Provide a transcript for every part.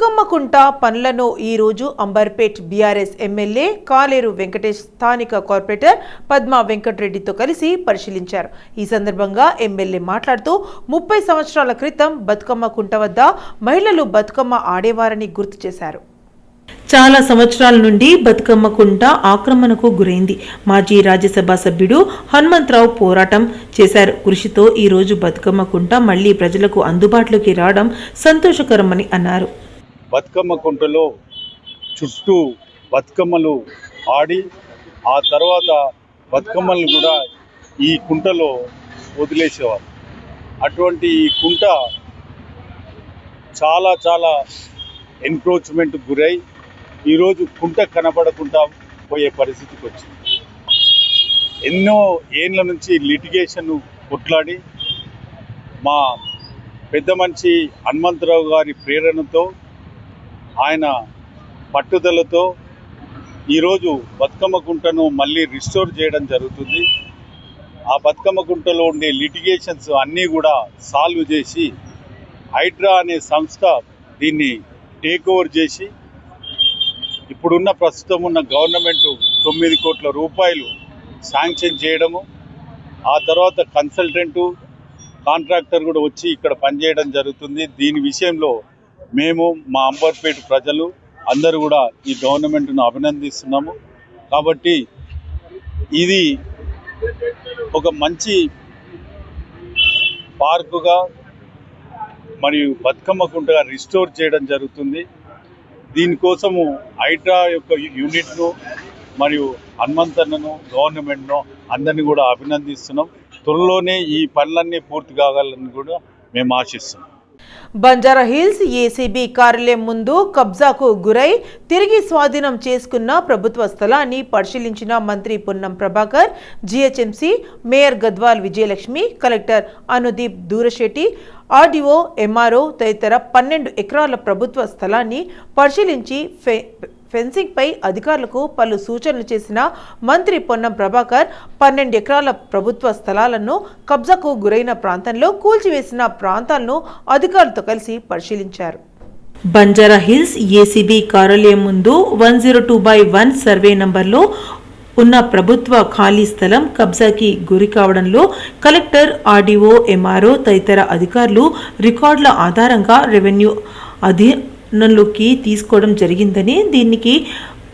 బతుకమ్మకుంట పనులను ఈరోజు Amberpet BRS MLA కాలేరు వెంకటేష్ స్థానిక కార్పొరేటర్ పద్మా వెంకటరెడ్డితో కలిసి పరిశీలించారు. ఈ సందర్భంగా ఎమ్మెల్యే మాట్లాడుతూ 30 సంవత్సరాల క్రితం బతుకమ్మకుంట వద్ద మహిళలు బతుకమ్మ ఆడేవారని గుర్తు చేశారు. చాలా సంవత్సరాల నుండి బతుకమ్మకుంట ఆక్రమణకు గురైంది. మాజీ రాజ్యసభ సభ్యుడు హనుమంతరావు పోరాటం చేశారు. కృషితో ఈ రోజు బతుకమ్మకుంట మళ్లీ ప్రజలకు అందుబాటులోకి రావడం సంతోషకరమని అన్నారు. బతుకమ్మకుంటలో చుట్టూ బతుకమ్మలు ఆడి ఆ తర్వాత బతుకమ్మలు కూడా ఈ కుంటలో వదిలేసేవారు. అటువంటి ఈ కుంట చాలా చాలా ఎన్క్రోచ్మెంట్ గురై ఈరోజు కుంట కనబడకుండా పోయే పరిస్థితికి వచ్చింది. ఎన్నో ఏళ్ళ నుంచి లిటిగేషన్ కొట్లాడి మా పెద్ద మనిషి హనుమంతరావు గారి ప్రేరణతో ఆయన పట్టుదలతో ఈరోజు బతుకమ్మ కుంటను మళ్ళీ రిస్టోర్ చేయడం జరుగుతుంది. ఆ బతుకమ్మ కుంటలో ఉండే లిటిగేషన్స్ అన్నీ కూడా సాల్వ్ చేసి హైడ్రా అనే సంస్థ దీన్ని టేక్ ఓవర్ చేసి ఇప్పుడున్న ప్రస్తుతం ఉన్న గవర్నమెంట్ 9 కోట్ల రూపాయలు శాంక్షన్ చేయడము, ఆ తర్వాత కన్సల్టెంటు కాంట్రాక్టర్ కూడా వచ్చి ఇక్కడ పనిచేయడం జరుగుతుంది. దీని విషయంలో మేము మా అంబర్పేట ప్రజలు అందరూ కూడా ఈ గవర్నమెంట్ను అభినందిస్తున్నాము. కాబట్టి ఇది ఒక మంచి పార్కుగా మరియు బతుకమ్మ కుంటగా రిస్టోర్ చేయడం జరుగుతుంది. దీనికోసము హైడ్రా యొక్క యూనిట్ను మరియు హనుమంతన్నను గవర్నమెంట్ను అందరినీ కూడా అభినందిస్తున్నాం. త్వరలోనే ఈ పనులన్నీ పూర్తి కావాలని కూడా మేము ఆశిస్తున్నాం. బంజారా హిల్స్ ఏసీబీ కార్యాలయం ముందు కబ్జాకు గురై తిరిగి స్వాధీనం చేసుకున్న ప్రభుత్వ స్థలాన్ని పరిశీలించిన మంత్రి Ponnam Prabhakar, GHMC mayor Gadwal Vijayalakshmi, collector Anudeep Durishetty, RDO, MRO తదితర 12 ఎకరాల ప్రభుత్వ స్థలాన్ని పరిశీలించి ఫెన్సింగ్ పై అధికారులకు పలు సూచనలు చేసిన మంత్రి పొన్నం ప్రభాకర్ 12 ఎకరాల ప్రభుత్వ స్థలాలను కబ్జాకు గురైన ప్రాంతంలో కూల్చివేసిన ప్రాంతాలను అధికారులతో కలిసి పరిశీలించారు. బంజారా హిల్స్ ఏసీబీ కార్యాలయం ముందు 102/1 సర్వే నంబర్లో ఉన్న ప్రభుత్వ ఖాళీ స్థలం కబ్జాకి గురి కావడంలో కలెక్టర్, ఆర్డీఓ, ఎంఆర్ఓ తదితర అధికారులు రికార్డుల ఆధారంగా రెవెన్యూ అధీనంలోకి తీసుకోవడం జరిగిందని, దీనికి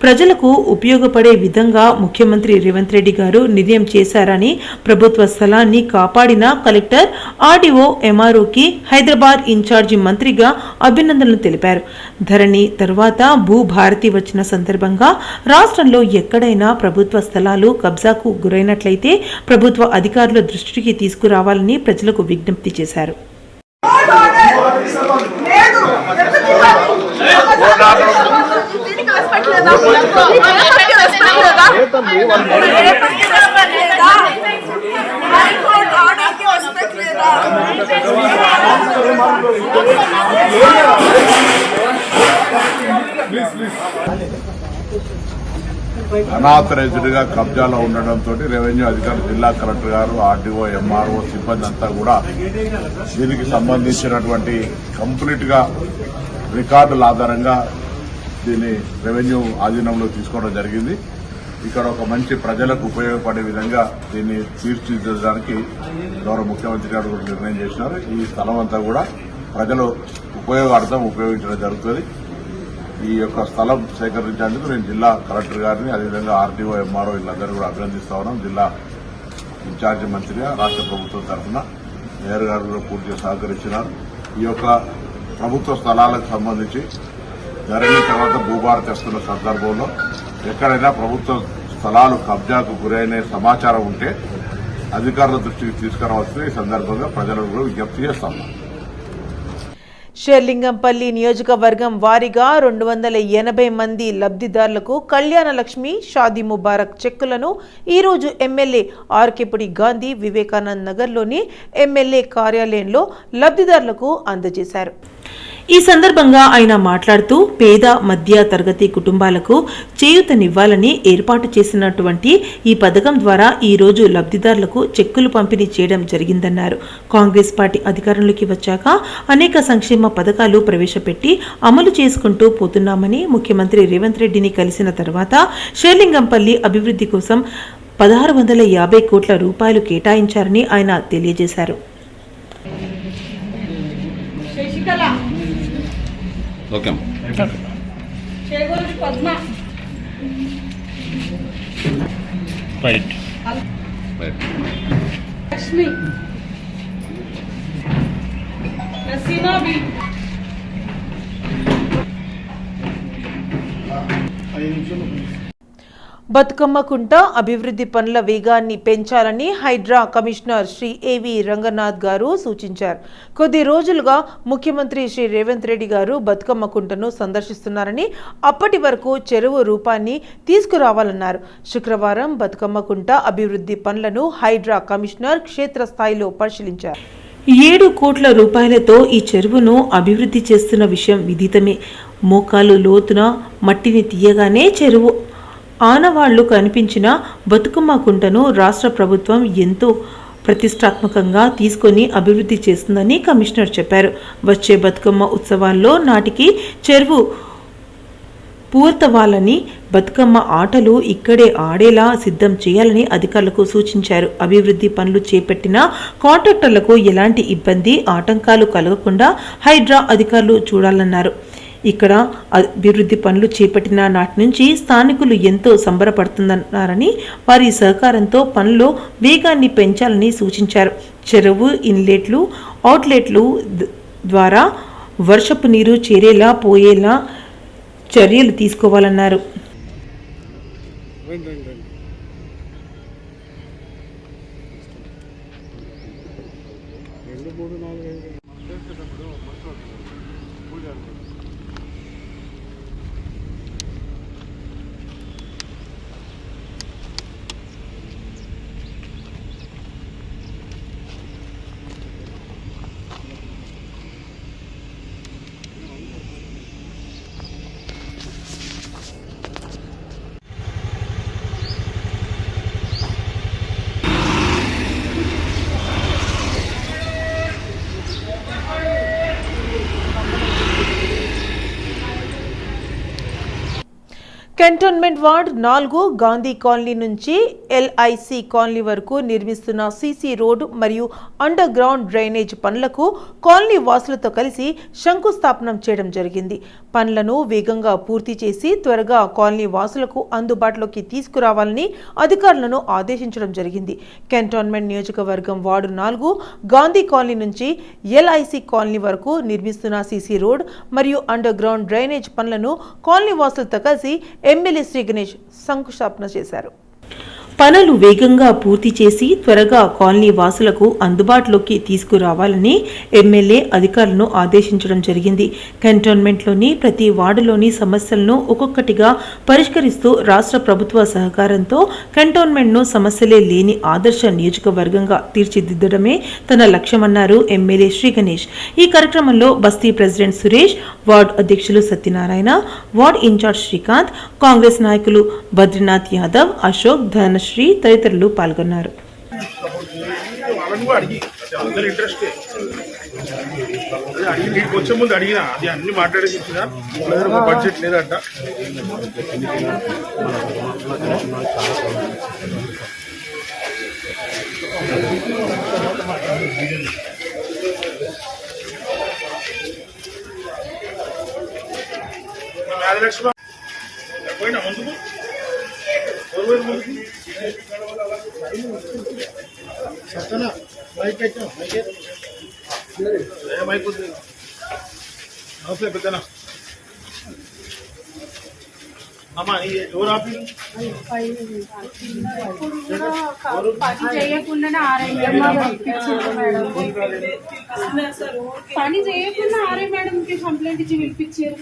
ప్రజలకు ఉపయోగపడే విధంగా ముఖ్యమంత్రి రేవంత్ రెడ్డి గారు నిర్ణయం చేశారని, ప్రభుత్వ స్థలాన్ని కాపాడిన కలెక్టర్, ఆర్డీఓ, ఎంఆర్ఓకి హైదరాబాద్ ఇన్ఛార్జి మంత్రిగా అభినందనలు తెలిపారు. ధరణి తర్వాత భూభారతి వచ్చిన సందర్భంగా రాష్ట్రంలో ఎక్కడైనా ప్రభుత్వ స్థలాలు కబ్జాకు గురైనట్లయితే ప్రభుత్వ అధికారుల దృష్టికి తీసుకురావాలని ప్రజలకు విజ్ఞప్తి చేశారు. అనాథరైజ్డ్ గా కబ్జాలో ఉండడంతో రెవెన్యూ అధికారులు, జిల్లా కలెక్టర్ గారు, ఆర్డీఓ, ఎంఆర్ఓ సిబ్బంది అంతా కూడా దీనికి సంబంధించినటువంటి కంప్లీట్ గా రికార్డుల ఆధారంగా దీన్ని రెవెన్యూ ఆధీనంలో తీసుకోవడం జరిగింది. ఇక్కడ ఒక మంచి ప్రజలకు ఉపయోగపడే విధంగా దీన్ని తీర్చిదిద్దడానికి గౌరవ ముఖ్యమంత్రి గారు కూడా నిర్ణయం చేసినారు. ఈ స్థలం అంతా కూడా ప్రజలు ఉపయోగార్థం ఉపయోగించడం జరుగుతుంది. ఈ యొక్క స్థలం సేకరించేందుకు నేను జిల్లా కలెక్టర్ గారిని, అదేవిధంగా ఆర్డీఓ, ఎంఆర్ఓ వీళ్ళందరూ కూడా అభినందిస్తా ఉన్నాం. జిల్లా ఇన్ఛార్జి మంత్రిగా రాష్ట్ర ప్రభుత్వం తరఫున మేయర్ గారు కూడా పూర్తిగా సహకరించినారు. ఈ యొక్క ప్రభుత్వ స్థలాలకు సంబంధించి ధరణి తర్వాత భూభారతి వస్తున్న సందర్భంలో ఎక్కడైనా ప్రభుత్వ స్థలాలు కబ్జాకు గురైన సమాచారం ఉంటే అధికారుల దృష్టికి తీసుకురావాల్సిన ఈ సందర్భంగా ప్రజలకు కూడా విజ్ఞప్తి చేస్తాం. షేర్లింగంపల్లి నియోజకవర్గం వారీగా 280 మంది లబ్ధిదారులకు కళ్యాణ లక్ష్మి, షాదీ ముబారక్ చెక్కులను ఈరోజు ఎమ్మెల్యే ఆర్కేపుడి గాంధీ వివేకానంద్ నగర్లోని ఎమ్మెల్యే కార్యాలయంలో లబ్ధిదారులకు అందజేశారు. ఈ సందర్భంగా ఆయన మాట్లాడుతూ పేద మధ్య తరగతి కుటుంబాలకు చేయూతనివ్వాలని ఏర్పాటు చేసినటువంటి ఈ పథకం ద్వారా ఈ రోజు లబ్ధిదారులకు చెక్కులు పంపిణీ చేయడం జరిగిందన్నారు. కాంగ్రెస్ పార్టీ అధికారంలోకి వచ్చాక అనేక సంక్షేమ పథకాలు ప్రవేశపెట్టి అమలు చేసుకుంటూ పోతున్నామని, ముఖ్యమంత్రి రేవంత్ రెడ్డిని కలిసిన తర్వాత షేర్లింగంపల్లి అభివృద్ధి కోసం 1650 కోట్ల రూపాయలు కేటాయించారని ఆయన తెలియజేశారు. ఓకే రైట్ లక్ష్మి నసీమా బి బతుకమ్మ కుంట అభివృద్ధి పనుల వేగాన్ని పెంచాలని హైడ్రా కమిషనర్ శ్రీ ఏవి రంగనాథ్ గారు సూచించారు. కొద్ది రోజులుగా ముఖ్యమంత్రి శ్రీ రేవంత్ రెడ్డి గారు బతుకమ్మ కుంటను సందర్శిస్తున్నారని, అప్పటి వరకు చెరువు రూపాన్ని తీసుకురావాలన్నారు. శుక్రవారం బతుకమ్మ కుంట అభివృద్ధి పనులను హైడ్రా కమిషనర్ క్షేత్రస్థాయిలో పరిశీలించారు. 7 కోట్ల రూపాయలతో ఈ చెరువును అభివృద్ధి చేస్తున్న విషయం విదితమే. మోకాలు లోతున మట్టిని తీయగానే చెరువు ఆనవాళ్లు కనిపించిన బతుకమ్మ కుంటను రాష్ట్ర ప్రభుత్వం ఎంతో ప్రతిష్టాత్మకంగా తీసుకొని అభివృద్ధి చేస్తుందని కమిషనర్ చెప్పారు. వచ్చే బతుకమ్మ ఉత్సవాల్లో నాటికి చెరువు పూర్తవాలని, బతుకమ్మ ఆటలు ఇక్కడే ఆడేలా సిద్ధం చేయాలని అధికారులకు సూచించారు. అభివృద్ధి పనులు చేపట్టిన కాంట్రాక్టర్లకు ఎలాంటి ఇబ్బంది, ఆటంకాలు కలగకుండా హైడ్రా అధికారులు చూడాలన్నారు. ఇక్కడ అభివృద్ధి పనులు చేపట్టిన నాటి నుంచి స్థానికులు ఎంతో సంబరపడుతున్నారని, వారి సహకారంతో పనుల్లో వేగాన్ని పెంచాలని సూచించారు. చెరువు ఇన్లెట్లు, అవుట్లెట్లు ద్వారా వర్షపు నీరు చేరేలా పోయేలా చర్యలు తీసుకోవాలన్నారు. కంటోన్మెంట్ వార్డ్ 4 గాంధీ కాలనీ నుంచి ఎల్ఐసి కాలనీ వరకు నిర్మిస్తున్న సీసీ రోడ్డు మరియు అండర్ గ్రౌండ్ డ్రైనేజ్ పనులకు కాలనీ వాసులతో కలిసి శంకుస్థాపనం చేయడం జరిగింది. పనులను వేగంగా పూర్తి చేసి త్వరగా కాలనీ వాసులకు అందుబాటులోకి తీసుకురావాలని అధికారులను ఆదేశించడం జరిగింది. కంటోన్మెంట్ నియోజకవర్గం వార్డు 4 గాంధీ కాలనీ నుంచి ఎల్ఐసి కాలనీ వరకు నిర్మిస్తున్న సీసీ రోడ్ మరియు అండర్ గ్రౌండ్ డ్రైనేజ్ పనులను కాలనీ వాసులతో కలిసి ఎమ్మెల్యే శ్రీ గణేష్ శంకుస్థాపన చేశారు. పనులు వేగంగా పూర్తి చేసి త్వరగా కాలనీ వాసులకు అందుబాటులోకి తీసుకురావాలని ఎమ్మెల్యే అధికారులను ఆదేశించడం జరిగింది. కంటోన్మెంట్లోని ప్రతి వార్డులోని సమస్యలను ఒక్కొక్కటిగా పరిష్కరిస్తూ రాష్ట్ర ప్రభుత్వ సహకారంతో కంటోన్మెంట్ను సమస్యలే లేని ఆదర్శ నియోజకవర్గంగా తీర్చిదిద్దడమే తన లక్ష్యమన్నారు ఎమ్మెల్యే శ్రీ గణేష్. ఈ కార్యక్రమంలో బస్తీ ప్రెసిడెంట్ సురేష్, వార్డు అధ్యక్షులు సత్యనారాయణ, వార్డు ఇన్ఛార్జ్ శ్రీకాంత్, కాంగ్రెస్ నాయకులు బద్రీనాథ్ యాదవ్, అశోక్, ధనశ్రీ తదితరులు పాల్గొన్నారు. వచ్చే ముందు అడిగినా అది అన్ని మాట్లాడేసి బడ్జెట్ లేదంట. పోయినా ముందుకు నమస్తే పెద్దనా. అమ్మా ఎవరు ఆపి పని చేయకుండానే ఆర్ఐ మేడం కి కంప్లైంట్ ఇచ్చి పిలిపించారు.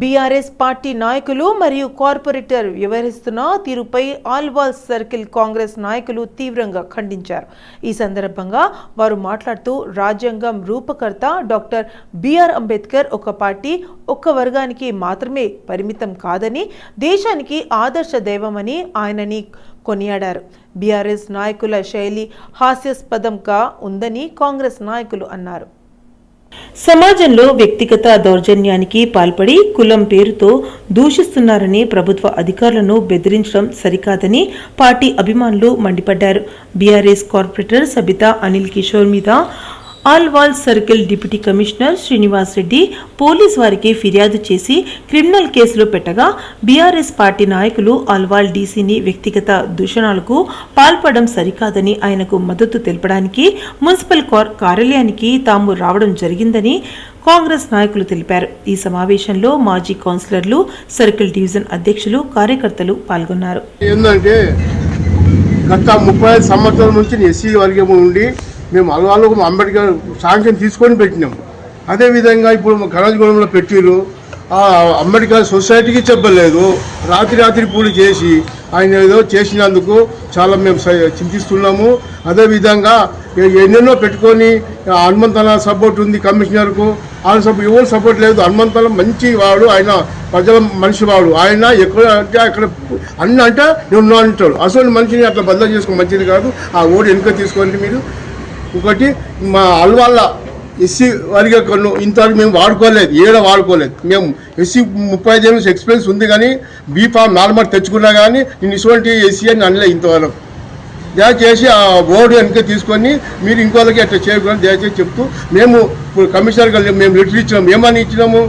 బీఆర్ఎస్ పార్టీ నాయకులు మరియు కార్పొరేటర్ వ్యవహరిస్తున్న తీరుపై ఆల్వాల్ సర్కిల్ కాంగ్రెస్ నాయకులు తీవ్రంగా ఖండించారు. ఈ సందర్భంగా వారు మాట్లాడుతూ రాజ్యాంగం రూపకర్త డాక్టర్ బిఆర్ అంబేద్కర్ ఒక పార్టీ ఒక్క వర్గానికి మాత్రమే పరిమితం కాదని, దేశానికి ఆదర్శ దైవమని ఆయనని కొనియాడారు. బీఆర్ఎస్ నాయకుల శైలి హాస్యాస్పదంగా ఉందని కాంగ్రెస్ నాయకులు అన్నారు. సమాజంలో వ్యక్తిగత దౌర్జన్యానికి పాల్పడి కులం పేరుతో దూషిస్తున్నారని ప్రభుత్వ అధికారులను బెదిరించడం సరికాదని పార్టీ అభిమానులు మండిపడ్డారు. బీఆర్ఎస్ కార్పొరేటర్ సబితా అనిల్ కిషోర్ మీద Alwal circle deputy commissioner Srinivas Reddy police వారికి ఫిర్యాదు చేసి క్రిమినల్ కేసులు పెట్టగా, బీఆర్ఎస్ పార్టీ నాయకులు ఆల్వాల్ డీసీని వ్యక్తిగత దూషణలకు పాల్పడడం సరికాదని ఆయనకు మద్దతు తెలపడానికి మున్సిపల్ కార్యాలయానికి తాము రావడం జరిగిందని కాంగ్రెస్ నాయకులు తెలిపారు. ఈ సమావేశంలో మాజీ కౌన్సిలర్లు, సర్కిల్ డివిజన్ అధ్యక్షులు, కార్యకర్తలు పాల్గొన్నారు. ఏంటంటే గత 35 సంవత్సరాల నుంచి ఎస్సీ వర్గం ఉండి మేము అలవాళ్ళకు అంబేద్కర్ శాంక్షన్ తీసుకొని పెట్టినాం. అదేవిధంగా ఇప్పుడు గణజగూడెంలో పెట్టిరు, అంబేద్కర్ సొసైటీకి చెప్పలేదు. రాత్రి పూలు చేసి ఆయన ఏదో చేసినందుకు చాలా మేము చింతిస్తున్నాము. అదేవిధంగా ఎన్నెన్నో పెట్టుకొని హనుమంతన సపోర్ట్ ఉంది కమిషనర్కు, ఆయన ఎవరు సపోర్ట్ లేదు. హనుమంతన మంచి వాడు, ఆయన ప్రజల మనిషి వాడు. ఆయన ఎక్కడ అంటే అక్కడ అన్న అంటే నేను అంటాడు. అసలు మనిషిని అట్లా బదిలీ చేసుకో మంచిది కాదు. ఆ ఓటు వెనుక తీసుకోండి మీరు. ఒకటి మా అల్వాళ్ళ ఎస్సీ వారికి ఇంతవరకు మేము వాడుకోలేదు. మేము ఎస్సీ 35 ఏళ్ళ ఎక్స్పీరియన్స్ ఉంది, కానీ బీఫామ్ నార్మల్ తెచ్చుకున్నా కానీ నేను ఇటువంటి ఎస్సీ అని అనలే ఇంతవరకు. దయచేసి ఆ బోర్డు వెనుక తీసుకొని మీరు ఇంకోళ్ళకి అట్లా చేయకూడదు దయచేసి చెప్తూ, మేము ఇప్పుడు కమిషనర్ గారు మేము లెటర్ ఇచ్చినాము. ఏమని ఇచ్చినాము,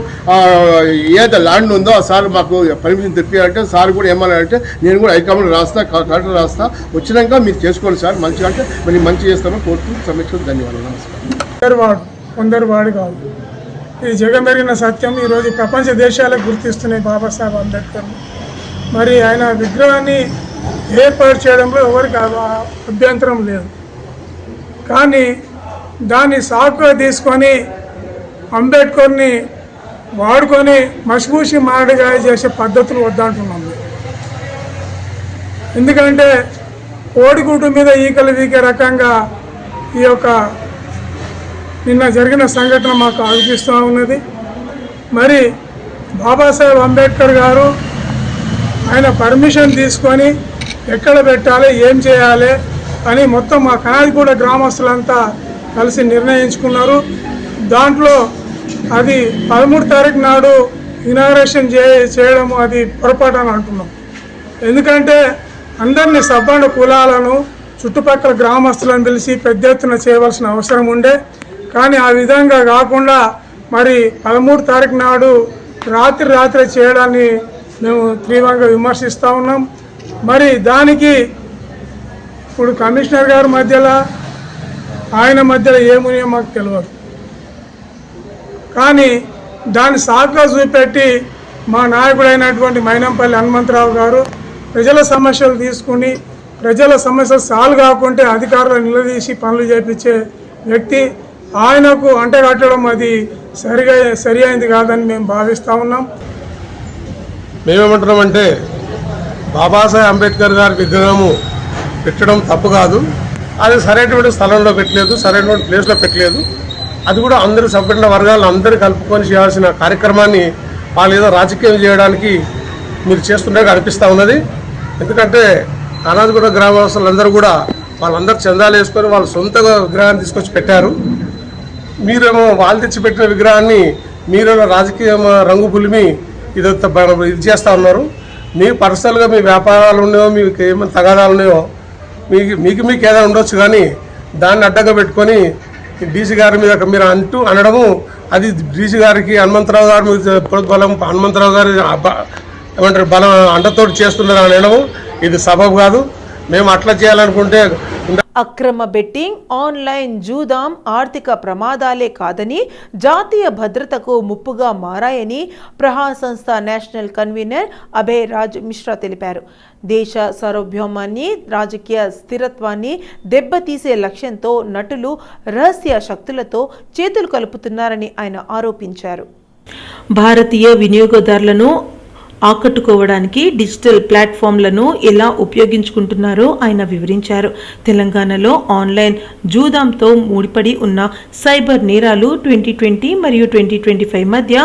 ఏదో ల్యాండ్ ఉందో ఆ సార్ మాకు పర్మిషన్ తెప్పారంటే, సార్ కూడా ఏమన్నారంటే నేను కూడా హైకమాండ్ రాస్తా, కలెక్టర్ రాస్తా, వచ్చినాక మీరు చేసుకోండి సార్ మంచిగా అంటే మరి మంచి చేస్తామని కోరుతూ సమీక్షకు ధన్యవాదాలు. నమస్కారం. కొందరు వాడు కాదు, ఇది జగమెరిగిన సత్యం. ఈరోజు ప్రపంచ దేశాలకు గుర్తిస్తున్నాయి బాబాసాహెబ్ అంబేద్కర్. మరి ఆయన విగ్రహాన్ని ఏర్పాటు చేయడంలో ఎవరికి అభ్యంతరం లేదు, కానీ దాన్ని సాకుగా తీసుకొని అంబేద్కర్ని వాడుకొని మసిపూసి మారడిగా చేసే పద్ధతులు వద్దంటున్నాం. ఎందుకంటే కోడిగుడ్డు మీద ఈకలు వీకే రకంగా ఈ యొక్క నిన్న జరిగిన సంఘటన మాకు అనిపిస్తూ ఉన్నది. మరి బాబాసాహెబ్ అంబేద్కర్ గారు ఆయన పర్మిషన్ తీసుకొని ఎక్కడ పెట్టాలి, ఏం చేయాలి అని మొత్తం మా కనాదిగూడ గ్రామస్తులంతా కలిసి నిర్ణయించుకున్నారు. దాంట్లో అది 13 తారీఖు నాడు ఇనాగ్రేషన్ చేయడం అది పొరపాటు అని అంటున్నాం. ఎందుకంటే అందరినీ సబ్బండ కులాలను చుట్టుపక్కల గ్రామస్తులను పిలిచి పెద్ద ఎత్తున చేయవలసిన అవసరం ఉండే, కానీ ఆ విధంగా కాకుండా మరి 13 తారీఖు నాడు రాత్రి చేయడాన్ని మేము తీవ్రంగా విమర్శిస్తూ ఉన్నాం. మరి దానికి ఇప్పుడు కమిషనర్ గారి మధ్యలో ఆయన మధ్యలో ఏమున్నాయో మాకు తెలియదు, కానీ దాన్ని సాకుగా చూపెట్టి మా నాయకుడైనటువంటి మైనంపల్లి హనుమంతరావు గారు ప్రజల సమస్యలు తీసుకుని ప్రజల సమస్యలు సాల్వ్ కాకుంటే అధికారులు నిలదీసి పనులు చేయించే వ్యక్తి. ఆయనకు అంటగట్టడం అది సరి అయింది కాదని మేము భావిస్తూ ఉన్నాం. మేమేమంటున్నామంటే బాబాసాహెబ్ అంబేద్కర్ గారి విగ్రహము పెట్టడం తప్పు కాదు, అది సరైనటువంటి స్థలంలో పెట్టలేదు, సరైనటువంటి ప్లేస్లో పెట్టలేదు. అది కూడా అందరూ సంపన్న వర్గాలను అందరూ కలుపుకొని చేయాల్సిన కార్యక్రమాన్ని వాళ్ళు ఏదో రాజకీయం చేయడానికి మీరు చేస్తున్నట్టు అనిపిస్తూ ఉన్నది. ఎందుకంటే అనాథగూడ గ్రామవాసులందరూ కూడా వాళ్ళందరూ చందాలు వేసుకొని వాళ్ళ సొంతగా విగ్రహాన్ని తీసుకొచ్చి పెట్టారు. మీరేమో వాళ్ళు తెచ్చిపెట్టిన విగ్రహాన్ని మీరేమో రాజకీయ రంగు పులిమి ఇది చేస్తూ ఉన్నారు. మీ పర్సనల్గా మీ వ్యాపారాలు ఉన్నాయో, మీకు ఏమైనా తగాదాలు ఉన్నాయో మీకు ఏదైనా ఉండొచ్చు, కానీ దాన్ని అడ్డంగా పెట్టుకొని డీసీ గారి మీద మీరు అనడము అది డీసీ గారికి హనుమంతరావు గారి మీద బలం హనుమంతరావు గారి ఏమంటారు బలం అండతోటి చేస్తున్నారు అనడము ఇది సబబు కాదు. మేము అట్లా చేయాలనుకుంటే అక్రమ బెట్టింగ్, ఆన్లైన్ జూదాం ఆర్థిక ప్రమాదాలే కాదని, జాతీయ భద్రతకు ముప్పుగా మారాయని ప్రహార్ సంస్థ నేషనల్ కన్వీనర్ అభయ్ రాజ్ మిశ్రా తెలిపారు. దేశ సార్వభౌమాన్ని, రాజకీయ స్థిరత్వాన్ని దెబ్బతీసే లక్ష్యంతో నటులు రహస్య శక్తులతో చేతులు కలుపుతున్నారని ఆయన ఆరోపించారు. భారతీయ వినియోగదారులను ఆకట్టుకోవడానికి డిజిటల్ ప్లాట్ఫామ్లను ఎలా ఉపయోగించుకుంటున్నారో ఆయన వివరించారు. తెలంగాణలో ఆన్లైన్ జూదంతో ముడిపడి ఉన్న సైబర్ నేరాలు 2020 మరియు 2025 మధ్య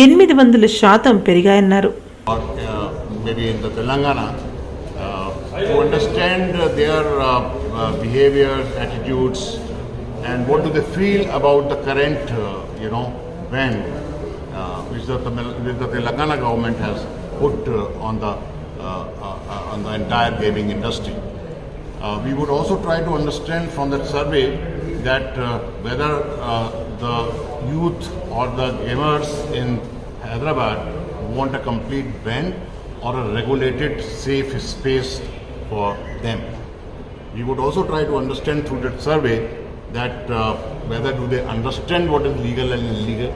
800% పెరిగాయన్నారు. Maybe in the Telangana, to understand their behaviors, attitudes, and what do they feel about the current, ban which the Telangana government has put on the entire gaming industry. We would also try to understand from that survey that whether the youth or the gamers in Hyderabad want a complete ban or a regulated safe space for them. We would also try to understand through that survey that whether do they understand what is legal and illegal.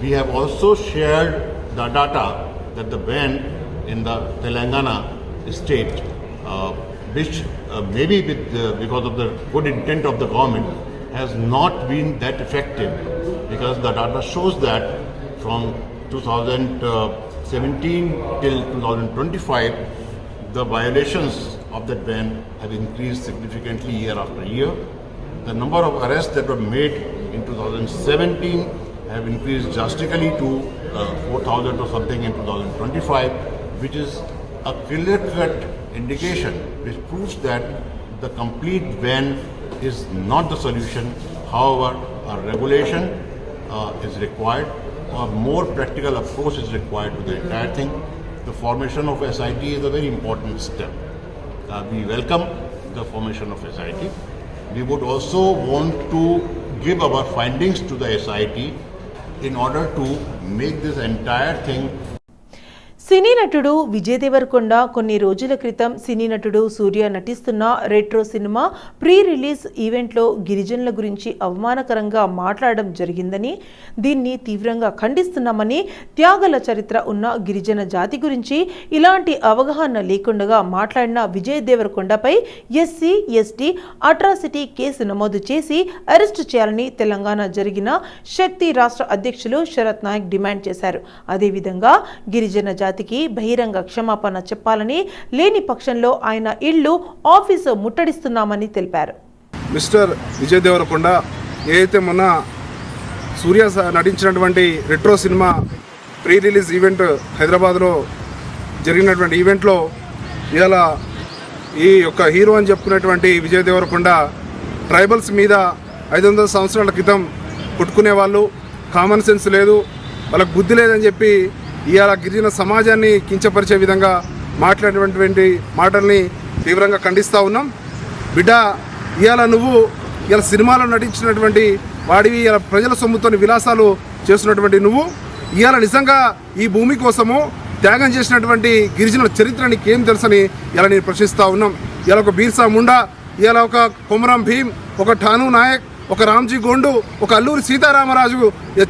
We have also shared the data that the ban in the Telangana state, which maybe because of the good intent of the government, has not been that effective, because the data shows that from 2017 till 2025, the violations of that ban have increased significantly year after year. The number of arrests that were made in 2017 have increased drastically to 4,000 or something in 2025, which is a clear-cut indication which proves that the complete ban is not the solution. However, a regulation is required, or more practical approach is required to the entire thing. The formation of SIT is a very important step. We welcome the formation of SIT. We would also want to give our findings to the SIT in order to make this entire thing. సినీ నటుడు విజయ్ దేవరకొండ కొన్ని రోజుల క్రితం సినీ నటుడు సూర్య నటిస్తున్న retro cinema pre release ఈవెంట్లో గిరిజనుల గురించి అవమానకరంగా మాట్లాడడం జరిగిందని, దీన్ని తీవ్రంగా ఖండిస్తున్నామని, త్యాగల చరిత్ర ఉన్న గిరిజన జాతి గురించి ఇలాంటి అవగాహన లేకుండా మాట్లాడిన విజయ్ దేవరకొండపై ఎస్సీ ఎస్టీ అట్రాసిటీ కేసు నమోదు చేసి అరెస్టు చేయాలని తెలంగాణ జరిగిన శక్తి రాష్ట్ర అధ్యక్షులు శరత్ నాయక్ డిమాండ్ చేశారు. అదేవిధంగా గిరిజన జాతి బహిరంగ క్షమాపణ చెప్పాలని, లేని పక్షంలో ఆయన ఇళ్లు ఆఫీసు ముట్టడిస్తున్నామని తెలిపారు. మిస్టర్ విజయ్ దేవరకొండ ఏదైతే మొన్న సూర్య నటించినటువంటి retro cinema pre release event హైదరాబాద్లో జరిగినటువంటి ఈవెంట్లో ఇలా ఈ యొక్క హీరో అని చెప్పుకునేటువంటి విజయ్ దేవరకొండ ట్రైబల్స్ మీద 500 సంవత్సరాల క్రితం పుట్టుకునే వాళ్ళు, కామన్ సెన్స్ లేదు, వాళ్ళకు బుద్ధి లేదని చెప్పి ఇవాళ గిరిజన సమాజాన్ని కించపరిచే విధంగా మాట్లాడినటువంటి మాటల్ని తీవ్రంగా ఖండిస్తూ ఉన్నాం. బిడ్డ, ఇవాళ నువ్వు ఇలా సినిమాలో నటించినటువంటి వాడివి, ఇలా ప్రజల సొమ్ముతో విలాసాలు చేస్తున్నటువంటి నువ్వు ఇవాళ నిజంగా ఈ భూమి కోసము త్యాగం చేసినటువంటి గిరిజనుల చరిత్ర నీకేం తెలుసని ఇలా నేను ప్రశ్నిస్తూ ఉన్నాం. ఇలా ఒక బీర్సా ముండా, ఇలా ఒక కొమరం భీమ్, ఒక ఠాను నాయక్, ఒక రామ్జీ గోండు, ఒక అల్లూరి సీతారామరాజు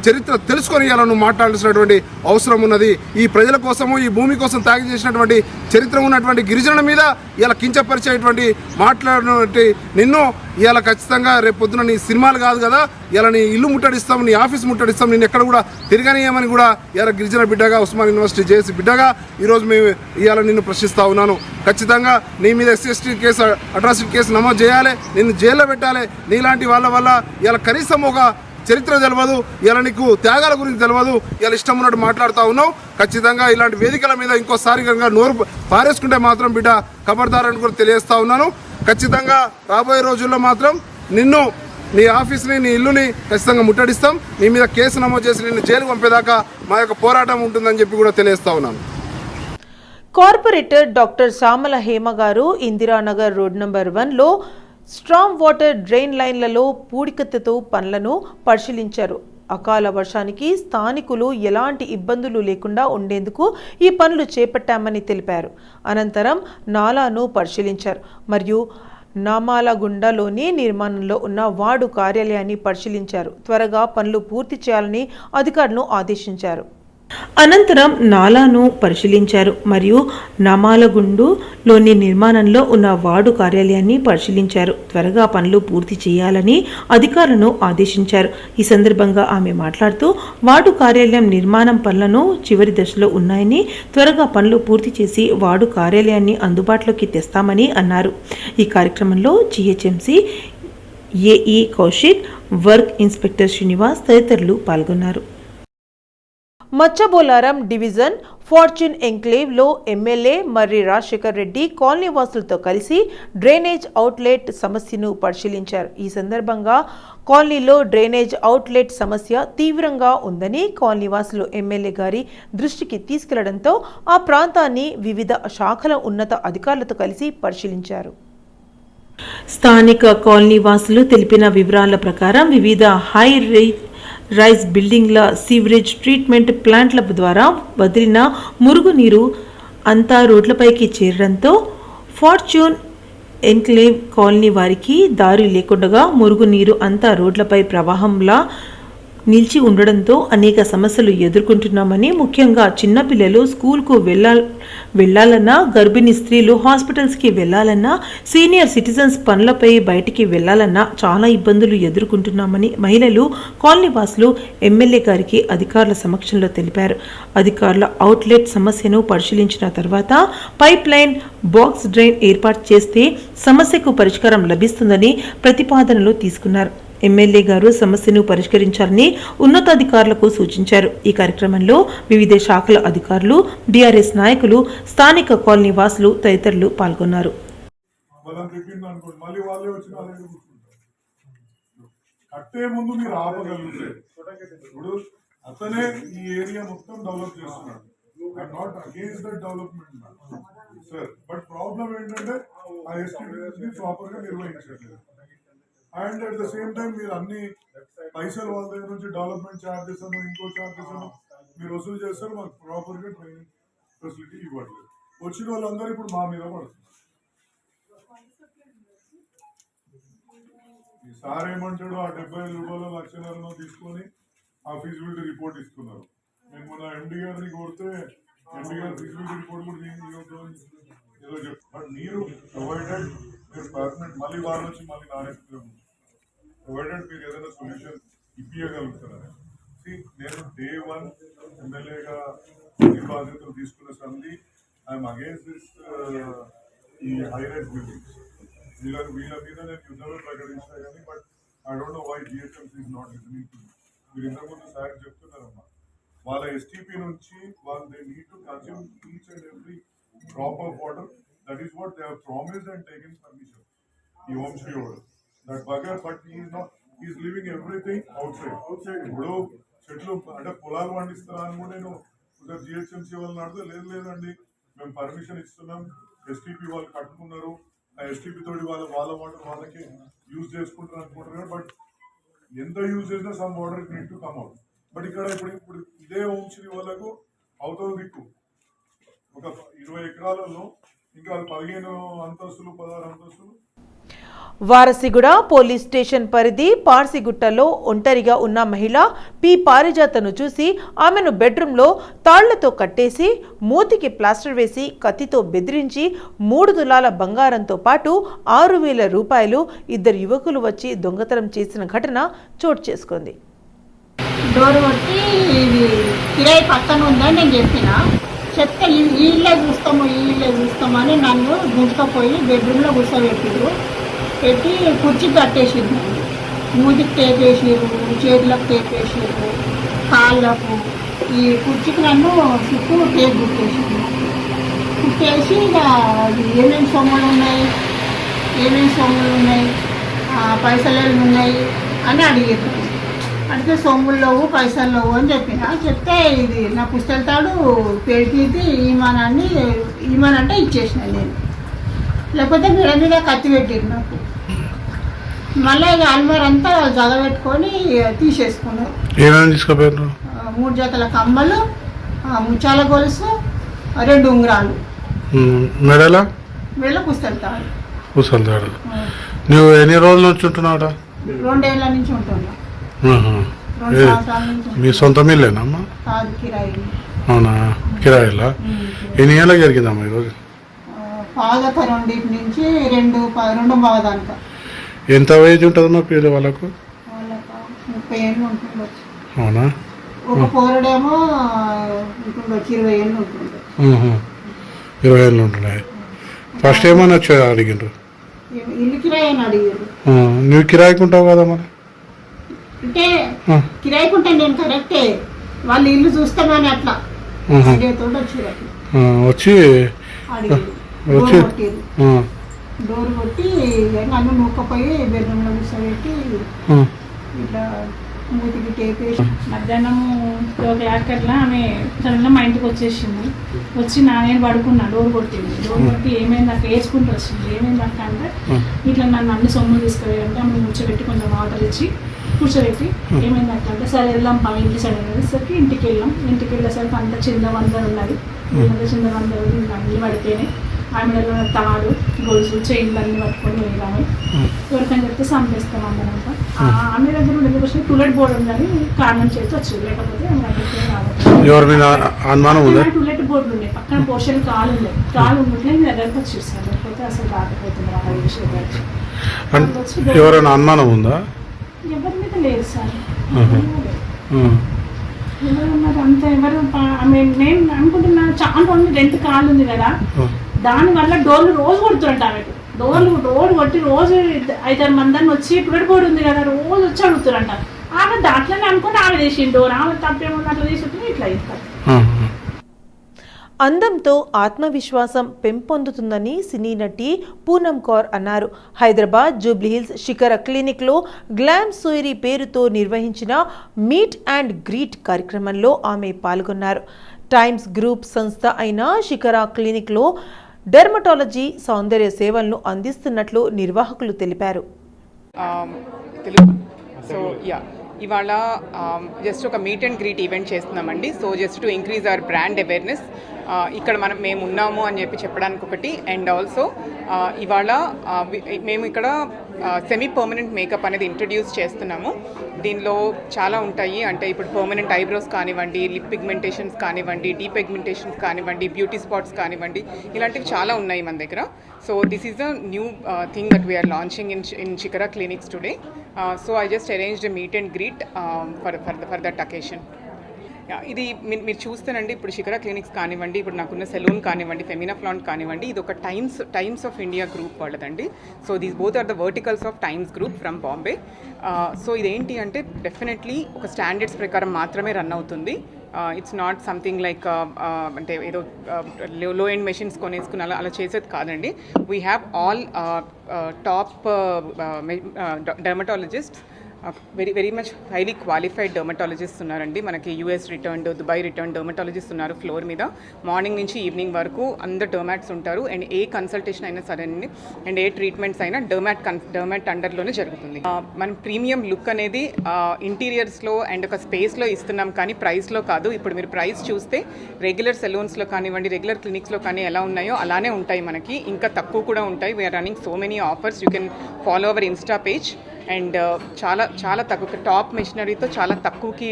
చరిత్ర తెలుసుకొని ఇలా నువ్వు మాట్లాడాల్సినటువంటి అవసరం ఉన్నది. ఈ ప్రజల కోసము, ఈ భూమి కోసం త్యాగం చేసినటువంటి చరిత్ర ఉన్నటువంటి గిరిజనుల మీద ఇలా కించపరిచేటువంటి మాట్లాడినటువంటి నిన్ను ఇలా ఖచ్చితంగా రేపు పొద్దున నీ సినిమాలు కాదు కదా, ఇలా నీ ఇల్లు ముట్టడిస్తాం, నీ ఆఫీస్ ముట్టడిస్తాం, నేను ఎక్కడ కూడా తిరగనీయమని కూడా ఇలా గిరిజన బిడ్డగా, ఉస్మాన్ యూనివర్సిటీ చేసి బిడ్డగా ఈరోజు మేము ఇవాళ నిన్ను ప్రశ్నిస్తూ ఉన్నాను. ఖచ్చితంగా నీ మీద ఎస్సీ కేసు, అట్రాసిటీ కేసు నమోదు చేయాలి, నిన్ను జైల్లో పెట్టాలి. నీలాంటి వాళ్ళ వల్ల ఇలా కనీసం ఒక చరిత్ర తెలియదు, ఇలా నీకు త్యాగాల గురించి తెలియదు, ఇలా ఇష్టం ఉన్నట్టు మాట్లాడుతూ ఉన్నావు. ఖచ్చితంగా ఇలాంటి వేదికల మీద ఇంకోసారి నోరు పారేసుకుంటే మాత్రం బిడ్డ ఖబర్దారని కూడా తెలియజేస్తా ఉన్నాను. ఖచ్చితంగా రాబోయే రోజుల్లో మాత్రం నిన్ను, నీ ఆఫీస్ని, నీ ఇల్లుని ఖచ్చితంగా ముట్టడిస్తాం. నీ మీద కేసు నమోదు చేసి నిన్ను జైలు పంపేదాకా మా యొక్క పోరాటం ఉంటుందని చెప్పి కూడా తెలియజేస్తా ఉన్నాను. కార్పొరేటర్ డాక్టర్ సామల హేమ గారు ఇందిరానగర్ రోడ్ నంబర్ 1లో స్ట్రామ్ వాటర్ డ్రైన్ లైన్లలో పూడికత్తు పనులను పరిశీలించారు. అకాల వర్షానికి స్థానికులు ఎలాంటి ఇబ్బందులు లేకుండా ఉండేందుకు ఈ పనులు చేపట్టామని తెలిపారు. అనంతరం నాలాను పరిశీలించారు మరియు నామాలగుండలోని నిర్మాణంలో ఉన్న వార్డు కార్యాలయాన్ని పరిశీలించారు. త్వరగా పనులు పూర్తి చేయాలని అధికారులను ఆదేశించారు. అనంతరం నాలాను పరిశీలించారు మరియు నమాలగుండులోని నిర్మాణంలో ఉన్న వార్డు కార్యాలయాన్ని పరిశీలించారు. త్వరగా పనులు పూర్తి చేయాలని అధికారులను ఆదేశించారు. ఈ సందర్భంగా ఆమె మాట్లాడుతూ వార్డు కార్యాలయం నిర్మాణం పనులను చివరి దశలో ఉన్నాయని, త్వరగా పనులు పూర్తి చేసి వార్డు కార్యాలయాన్ని అందుబాటులోకి తెస్తామని అన్నారు. ఈ కార్యక్రమంలో GHMC AE Kaushik, work inspector Srinivas తదితరులు పాల్గొన్నారు. మచ్చబోలారం డివిజన్ ఫార్చ్యూన్ ఎంక్లేవ్లో ఎమ్మెల్యే మర్రి రాజశేఖర్ రెడ్డి కాలనీ వాసులతో కలిసి డ్రైనేజ్ అవుట్లెట్ సమస్యను పరిశీలించారు. ఈ సందర్భంగా కాలనీలో డ్రైనేజ్ అవుట్లెట్ సమస్య తీవ్రంగా ఉందని కాలనీ వాసులు ఎమ్మెల్యే గారి దృష్టికి తీసుకెళ్లడంతో ఆ ప్రాంతాన్ని వివిధ శాఖల ఉన్నత అధికారులతో కలిసి పరిశీలించారు. స్థానిక కాలనీ వాసులు తెలిపిన వివరాల ప్రకారం వివిధ హై రైజ్ బిల్డింగ్ల సీవరేజ్ ట్రీట్మెంట్ ప్లాంట్ల ద్వారా వదిలిన మురుగునీరు అంతా రోడ్లపైకి చేరడంతో ఫార్చ్యూన్ ఎన్క్లేవ్ కాలనీ వారికి దారి లేకుండా మురుగునీరు అంతా రోడ్లపై ప్రవాహంలా నిలిచి ఉండడంతో అనేక సమస్యలు ఎదుర్కొంటున్నామని, ముఖ్యంగా చిన్నపిల్లలు స్కూల్కు వెళ్లాలన్నా, గర్భిణీ స్త్రీలు హాస్పిటల్స్కి వెళ్లాలన్నా, సీనియర్ సిటిజన్స్ పనులపై బయటికి వెళ్లాలన్నా చాలా ఇబ్బందులు ఎదుర్కొంటున్నామని మహిళలు, కాలనీ వాసులు ఎమ్మెల్యే గారికి అధికారుల సమక్షంలో తెలిపారు. అధికారుల అవుట్లెట్ సమస్యను పరిశీలించిన తర్వాత పైప్ లైన్, బాక్స్ డ్రైన్ ఏర్పాటు చేస్తే సమస్యకు పరిష్కారం లభిస్తుందని ప్రతిపాదనలు తీసుకున్నారు. ఎమ్మెల్యే గారు సమస్యను పరిష్కరించాలని ఉన్నతాధికారులకు సూచించారు. ఈ కార్యక్రమంలో వివిధ శాఖల అధికారులు, బీఆర్ఎస్ నాయకులు, స్థానిక కాలనీ వాసులు తదితరులు పాల్గొన్నారు. అతనే ఈ ఏరియా మొత్తం డెవలప్ చేస్తున్నాడు. I'm not against that development sir, but problem ఏంటంటే ఆ ఎస్టిమేట్స్ ప్రాపర్ గా నిర్వహించట్లేదు. And at the same time మీరు అన్ని పైసలు వాళ్ళ దగ్గర నుంచి డెవలప్మెంట్ ఛార్జెస్ అను, ఇంకో ఛార్జెస్ అను మీరు వసూలు చేస్తారు, మాకు ప్రాపర్ గా ట్రైనింగ్ ఫెసిలిటీ ఇవ్వట్లేదు. వచ్చిన వాళ్ళందరూ ఇప్పుడు మా మీద పడుతున్నారు. ఈ సార్ ఏమంటాడు, ఆ 75 రూపాయల లక్షలను తీసుకొని ఆ ఫీజిబిలిటీ రిపోర్ట్ ఇస్తున్నారు. నేను మన ఎండి గారిని కోరితే ఎండి గారు ఫీజిబిలిటీ రిపోర్ట్ కూడా ఏదో చెప్తారు. బట్ మీరు ప్రొవైడెడ్ మీరు పర్మనెంట్ మళ్ళీ వారి నుంచి మళ్ళీ నాణ్యత ప్రొవైడెడ్ మీరు ఏదైనా సొల్యూషన్ ఇప్పించగలుగుతారని. నేను డే 1 ఎమ్మెల్యేగా ఈ బాధ్యతలు తీసుకున్న సంది ఐఎమ్ అగేన్స్ట్ దిస్ ఈ హై రైజ్ బిల్డింగ్స్. వీళ్ళ మీద నేను యుద్ధమే ప్రకటించినా కానీ, but I don't know why GHMC is not listening to. మీరు ఇంతకుముందు సార్ చెప్తున్నారమ్మా, వాళ్ళ ఎస్టీపీ నుంచి వాళ్ళు they need to consume each and every drop of water. That is what they have promised and taken permission. ఈ వంశీ వాడు that bugger, but is living everything outside. ఇప్పుడు చెట్లు అంటే పొలాలు పండిస్తారా అని కూడా నేను ఒకసారి జిహెచ్ఎంసీ వాళ్ళని అడితే లేదండి మేము పర్మిషన్ ఇస్తున్నాం, ఎస్టీపీ వాళ్ళు కట్టుకున్నారు, ఆ ఎస్టీపీ తోటి వాళ్ళ వాటర్ వాళ్ళకి యూజ్ చేసుకుంటారు అనుకుంటున్నారు. బట్ ఎంత యూజ్ చేసినా some water need to come out. But ఇక్కడ ఇప్పుడు ఇదే వంశీ వాళ్ళకు అవుతుంది దిక్కు ఒక 20 ఎకరాలలో ఇంకా 15 అంతస్తులు 16 అంతస్తులు. వారసిగూడ పోలీస్ స్టేషన్ పరిధి పార్సిగుట్టలో ఒంటరిగా ఉన్న మహిళ పి పారిజాతను చూసి ఆమెను బెడ్రూమ్లో తాళ్లతో కట్టేసి మూతికి ప్లాస్టర్ వేసి కత్తితో బెదిరించి 3 తులాల బంగారంతో పాటు 6,000 రూపాయలు ఇద్దరు యువకులు వచ్చి దొంగతనం చేసిన ఘటన చోటు చేసుకుంది. డోర్ కొట్టి ఇది కిరాయి పక్కన ఉందని నేను చెప్తే ఈ ఇల్లే చూస్తామని నన్ను గుంజుకపోయి బెడ్రూమ్లో కూర్చోబెట్టిరు. పెట్టి కుర్చీ కట్టేసిరు, మూతికి టేపేసిరు, చేతులకు టేపేసిరు, కాళ్ళకు. ఈ కుర్చీకి నన్ను చుట్టూ టేప్ కుట్టేసిరు. కుట్టేసి ఇక ఏమేమి సొమ్ములు ఉన్నాయి పైసలు ఉన్నాయి అని అడిగారు. అడిగితే సొమ్ములు లేవు, పైసలు లేవు అని చెప్తే ఇది నా పుస్తకాలు పెట్టి ఈమానంటే ఇచ్చేసిన నేను. లేకపోతే మెడ మీద కత్తి పెట్టిరు నాకు. మళ్ళీ ఇక అల్మార్ అంతా జగబెట్టుకొని తీసేసుకున్నారు. 3 జతల కమ్మలు, ముచ్చాల గొలుసు, 2 ఉంగరాలు, మెడలో పుస్తకాలు. నువ్వు ఎన్ని రోజుల నుంచి ఉంటున్నావు? 2 ఏళ్ళ నుంచి ఉంటున్నా. 2 సంవత్సరాల నుంచి. మీ సొంత ఇల్లేనమ్మా? కాదు, కిరాయి. అవునా, కిరాయిలా? ఎన్ని ఏళ్ళకి జరిగిందమ్మా ఈరోజు? పాదక రెండింటి నుంచి రెండు పాదానిక. ఎంత ఏజ్ ఉంటుందమ్మా పేరు వాళ్ళకు? వాళ్ళకు 30 ఏళ్ళు ఉంటుండొచ్చు. అవునా? ఒక పోరడేమో ఉంటుండొచ్చు 20 ఏళ్ళు ఉంటుండొచ్చు. 20 ఏళ్ళు ఉంటున్నాయి. ఫస్ట్ ఏమన్నా వచ్చా అడిగిండ్రు? ఇల్లు కిరాయి అని అడిగారు. నువ్వు కిరాయికి ఉంటావు కదా మరి? అంటే కిరాయికి ఉంటాను నేను, కరెక్టే. వాళ్ళు ఇల్లు చూస్తామని అట్లా వచ్చి డోర్ కొట్టి నన్ను నూకపోయి బెడ్రూమ్లో కూర్చోబెట్టి ఇట్లా మూతికి టేపేసి మధ్యాహ్నం 2 o'clock అట్లా ఆమె సడన్గా మా ఇంటికి వచ్చేసింది. వచ్చి నేను పడుకున్నా, డోర్ కొట్టింది. డోర్ కొట్టి ఏమైంది అక్క, వేసుకుంటూ వచ్చింది. ఏమైంది అక్క అంటే ఇట్లా నన్ను అన్ని సొమ్ములు తీసుకుపోయారంటే ఆమె కూర్చోబెట్టి కొంచెం వాటర్ ఇచ్చి కూర్చోబెట్టి ఏమైంది అక్క అంటే సరే వెళ్దాం పా ఇంటి సైడ్ అనేసరికి ఇంటికి వెళ్ళేసరికి అంత చిందవందరు ఉన్నది. చిందవందరు అన్నీ పడిపోయినాయి. ఆమె తాడు గొలుసు చైన్లు అన్నీ పట్టుకొని వెళ్ళాము. ఎవరికైనా చెప్తే సంపేస్తాం అందరంతా. ఆమె దగ్గర ఉండే వచ్చి టూలెట్ బోర్డు ఉందని కారణం చేసి వచ్చి, లేకపోతే టూలెట్ బోర్డులు ఉన్నాయి. పక్కన పోర్షన్ కాలు ఉన్నట్లే మీ దగ్గరకు వచ్చేస్తాను, లేకపోతే అసలు రాకపోతుంది. ఎవరైనా అనుమానం ఉందా? ఎవరి మీద లేదు సార్, ఎవరు ఉన్నారు అంత ఎవరు. నేను అనుకుంటున్నా చాలా మంది 2 కాళ్ళు ఉంది కదా, దానివల్ల డోర్లు రోజు కొడుతుంట. ఆమెకు డోర్ కొట్టి రోజు 5-6 మంది వచ్చి టూలెట్ బోర్డు ఉంది కదా రోజు వచ్చి అడుగుతారంట. ఆమె దాంట్లోనే అనుకుంటే ఆమె చేసిండు డోర్, ఆమె తప్పేమన్నా అట్లా చేసి ఇట్లా ఇస్తారు. అందంతో ఆత్మవిశ్వాసం పెంపొందుతుందని సినీ నటి పూనం కౌర్ అన్నారు. హైదరాబాద్ జూబ్లీహిల్స్ శిఖర క్లినిక్లో గ్లామ్ సూరి పేరుతో నిర్వహించిన మీట్ అండ్ గ్రీట్ కార్యక్రమంలో ఆమె పాల్గొన్నారు. టైమ్స్ గ్రూప్ సంస్థ అయిన శిఖర క్లినిక్లో డెర్మటాలజీ సౌందర్య సేవలను అందిస్తున్నట్లు నిర్వాహకులు తెలిపారు. ఇవాళ జస్ట్ ఒక మీట్ అండ్ గ్రీట్ ఈవెంట్ చేస్తున్నామండి. So just to increase hour brand awareness, ఇక్కడ మేము ఉన్నాము అని చెప్పడానికి ఒకటి. అండ్ ఆల్సో ఇవాళ మేము ఇక్కడ సెమీ పర్మనెంట్ మేకప్ అనేది ఇంట్రడ్యూస్ చేస్తున్నాము. దీనిలో చాలా ఉంటాయి, అంటే ఇప్పుడు పర్మనెంట్ ఐబ్రోస్ కానివ్వండి, లిప్ పిగ్మెంటేషన్స్ కానివ్వండి, డీ పిగ్మెంటేషన్స్ కానివ్వండి, బ్యూటీ స్పాట్స్ కానివ్వండి, ఇలాంటివి చాలా ఉన్నాయి మన దగ్గర. So this is a new thing that we're launching in Shikhara clinics today. So I just arranged meet and greet for that occasion. ఇది మీరు చూస్తేనండి, ఇప్పుడు శిఖర క్లినిక్స్ కానివ్వండి, ఇప్పుడు నాకున్న సెలూన్ కానివ్వండి, ఫెమినా ఫ్లాంట్ కానివ్వండి, ఇది ఒక టైమ్స్ ఆఫ్ ఇండియా గ్రూప్ వాళ్ళదండి. So these both are the verticals of Times group from Bombay. So ఇదేంటి అంటే డెఫినెట్లీ ఒక స్టాండర్డ్స్ ప్రకారం మాత్రమే రన్ అవుతుంది. ఇట్స్ నాట్ సంథింగ్ లైక్ అంటే ఏదో లో ఎండ్ మెషిన్స్ కొనేసుకుని అలా చేసేది కాదండి. We have all top dermatologists, very much highly qualified dermatologist ఉన్నారండి. మనకి US returned, Dubai return dermatologist ఉన్నారు ఫ్లోర్ మీద. మార్నింగ్ నుంచి ఈవినింగ్ వరకు అందరు డర్మాట్స్ ఉంటారు. అండ్ ఏ కన్సల్టేషన్ అయినా సరేనండి, అండ్ ఏ ట్రీట్మెంట్స్ అయినా డర్మాట్ అండర్లోనే జరుగుతుంది. మనం ప్రీమియం లుక్ అనేది ఇంటీరియర్స్లో అండ్ ఒక స్పేస్లో ఇస్తున్నాం, కానీ ప్రైస్లో కాదు. ఇప్పుడు మీరు ప్రైస్ చూస్తే రెగ్యులర్ సెలూన్స్లో కానివ్వండి, రెగ్యులర్ క్లినిక్స్లో కానీ ఎలా ఉన్నాయో అలానే ఉంటాయి. మనకి ఇంకా తక్కువ కూడా ఉంటాయి. We're running so many offers. You can follow our insta page. And చాలా తక్కువ టాప్ మెషినరీతో చాలా తక్కువకి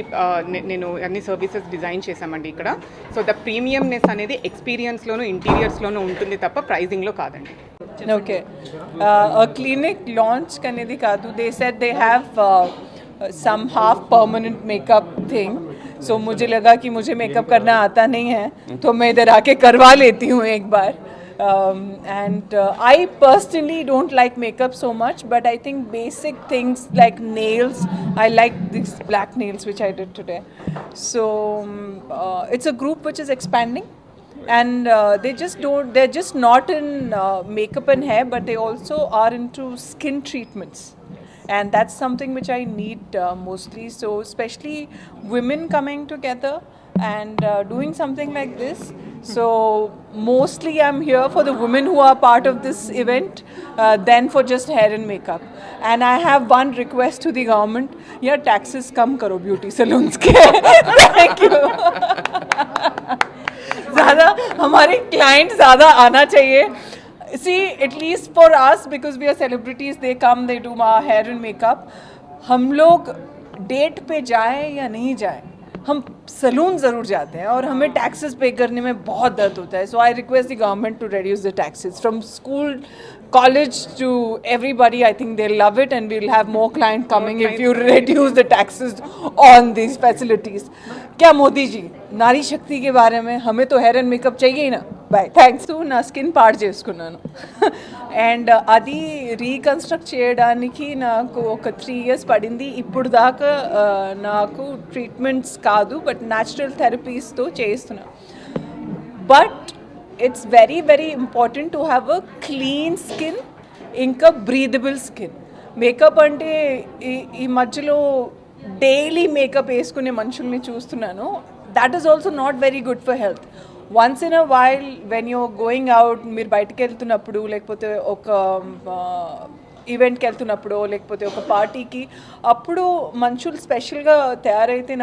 నేను అన్ని సర్వీసెస్ డిజైన్ చేశామండి ఇక్కడ. సో ద ప్రీమియంనెస్ అనేది ఎక్స్పీరియన్స్లోను ఇంటీరియర్స్లోనూ ఉంటుంది తప్ప ప్రైజింగ్లో కాదండి. ఓకే, క్లినిక్ లాంచ్ అనేది కాదు. They said they have some half permanent makeup thing, so मुझे लगा कि मुझे मेकअप करना आता नहीं है, तो मैं इधर आके करवा लेती हूँ एक बार. And I personally don't like makeup so much, but I think basic things like nails, I like these black nails which I did today. So it's a group which is expanding, and they're just not in makeup and hair, but they also are into skin treatments. And that's something which I need mostly. So especially women coming together and doing something like this. So mostly I'm here for the women who are part of this event, than for just hair and makeup. And I have one request to the government: yeah, taxes come karo beauty salons ke. Thank you. ज़्यादा हमारे client ज़्यादा आना चाहिए. See, at least for us, because we are celebrities, they come, they do our hair and makeup. हम लोग date पे जाए या नहीं जाए, हम सलून ज़रूर जाते हैं और हमें टैक्सेस पे करने में बहुत दर्द होता है. So I request the government to reduce the taxes from school, college to everybody. I think they'll love it and we'll have more clients coming if you reduce the taxes on these facilities. क्या मोदी जी नारी शक्ति के बारे में हमें तो hair and makeup चाहिए ही ना. Bye thanks. నా స్కిన్ పాడు చేసుకున్నాను అండ్ అది రీకన్స్ట్రక్ట్ చేయడానికి నాకు ఒక 3 years పడింది. ఇప్పుడు దాకా నాకు ట్రీట్మెంట్స్ కాదు బట్ న్యాచురల్ థెరపీస్తో చేస్తున్నా. But it's very very important to have a clean skin, ఇంకా breathable skin. మేకప్ అంటే ఈ మధ్యలో డైలీ మేకప్ వేసుకునే మనుషుల్ని చూస్తున్నాను. that is also not very good for health. once in a while when you're going out, మీరు బయటకు వెళ్తున్నప్పుడు లేకపోతే ఒక ఈవెంట్కి వెళ్తున్నప్పుడు లేకపోతే ఒక పార్టీకి అప్పుడు మనుషులు స్పెషల్గా తయారైతే